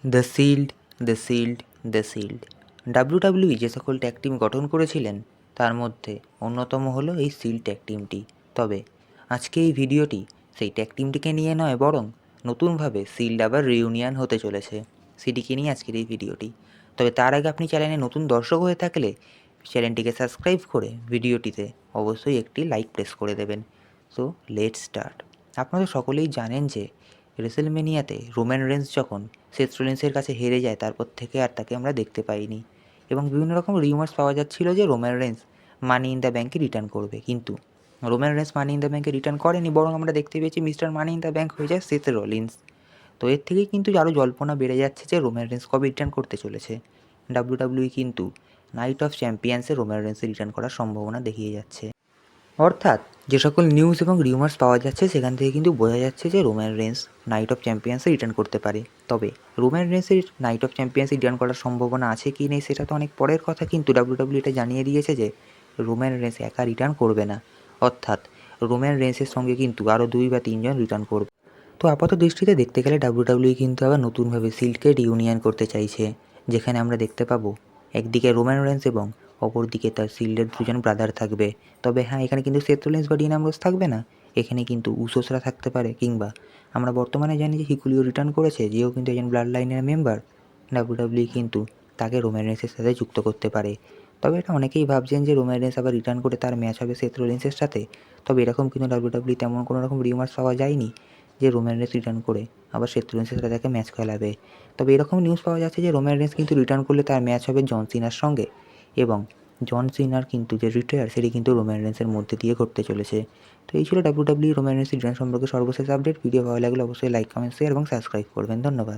The shield, the shield, the shield. WWE যে সকল tag team গঠন করেছিলেন তার মধ্যে অন্যতম হলো এই শিল্ড ট্যাগ টিমটি। তবে আজকে এই ভিডিওটি সেই ট্যাগ টিমটিকে নিয়ে নয়, বরং নতুনভাবে শিল্ড আবার রিউনিয়ন হতে চলেছে, সেটিকে নিয়ে আজকের এই ভিডিওটি। তবে তার আগে আপনি চ্যানেলে নতুন দর্শক হয়ে থাকলে চ্যানেলটিকে সাবস্ক্রাইব করে ভিডিওটিতে অবশ্যই একটি লাইক প্রেস করে দেবেন। So let's start. আপনারা সকলেই জানেন যে রেসেলমেনিয়াতে রোমান রেন্স যখন সেথ রোলিন্সের কাছে হেরে যায়, তারপর থেকে আর তাকে আমরা দেখতে পাইনি এবং বিভিন্ন রকম রিউমার্স পাওয়া যাচ্ছিল যে Roman Reigns money in the ব্যাঙ্কে রিটার্ন করবে, কিন্তু Roman Reigns money in the ব্যাঙ্কে রিটার্ন করেনি, বরং আমরা দেখতে পেয়েছি mister money in the bank হয়ে যায় সেথ রোলিন্স। তো এর থেকেই কিন্তু আরও জল্পনা বেড়ে যাচ্ছে যে রোমান রেন্স কবে রিটার্ন করতে চলেছে। ডাব্লিউডাব্লিউই কিন্তু নাইট অফ চ্যাম্পিয়ন্সে রোমান রেন্সে রিটার্ন করার সম্ভাবনা দেখিয়ে যাচ্ছে। অর্থাৎ যে সকল নিউজ এবং রিউমার্স পাওয়া যাচ্ছে সেখান থেকে কিন্তু বোঝা যাচ্ছে যে রোমান রেন্স নাইট অফ চ্যাম্পিয়ন্সে রিটার্ন করতে পারে। তবে রোমান রেন্সের নাইট অফ চ্যাম্পিয়ন্সে রিটার্ন করার সম্ভাবনা আছে কি নেই সেটা তো অনেক পরের কথা, কিন্তু ডাব্লিউডাব্লিউ এটা জানিয়ে দিয়েছে যে রোমান রেন্স একা রিটার্ন করবে না, অর্থাৎ রোমান রেন্সের সঙ্গে কিন্তু আরও 2 বা 3 জন রিটার্ন করবে। তো আপাত দৃষ্টিতে দেখতে গেলে ডাব্লিউডাব্লিউ কিন্তু আবার নতুনভাবে শিল্ডকে রিউনিয়ন করতে চাইছে, যেখানে আমরা দেখতে পাবো একদিকে রোমান রেন্স এবং অপরদিকে তার শিল্ডের 2 জন ব্রাদার থাকবে। তবে হ্যাঁ, এখানে কিন্তু সেথ রোলিন্স বা ডিন অ্যামব্রোস থাকবে না, এখানে কিন্তু উসোসরা থাকতে পারে, কিংবা আমরা বর্তমানে জানি যে হিকুলিও রিটার্ন করেছে, যেও কিন্তু একজন ব্লাড লাইনের মেম্বার। ডাব্লিউডাব্লিউ কিন্তু তাকে রোমান রেন্সের সাথে যুক্ত করতে পারে। তবে এটা অনেকেই ভাবছেন যে রোমান রেন্স আবার রিটার্ন করে তার ম্যাচ হবে সেথ রোলিন্সের সাথে। তবে এরকম কিন্তু ডাব্লিউডাব্লিউ তেমন কোনো রকম রিউমার্স পাওয়া যায়নি যে রোমান রেন্স রিটার্ন করে আবার সেথ রোলিন্সের সাথে তাকে ম্যাচ খেলাবে। তবে এরকম নিউজ পাওয়া যাচ্ছে যে রোমান রেন্স কিন্তু রিটার্ন করলে তার ম্যাচ হবে জন সিনার সঙ্গে, এবং জন সিনার কিন্তু যে রিটায়ার সেটি কিন্তু রোমান রেন্সের মধ্যে দিয়ে ঘটতে চলেছে। তো এই ছিল ডাব্লিউডাব্লিউ রোমান রেন্সের রিটার্ন সম্পর্কে সর্বশেষ আপডেট। ভিডিও ভালো লাগলে অবশ্যই লাইক, কমেন্ট, শেয়ার এবং সাবস্ক্রাইব করবেন। ধন্যবাদ।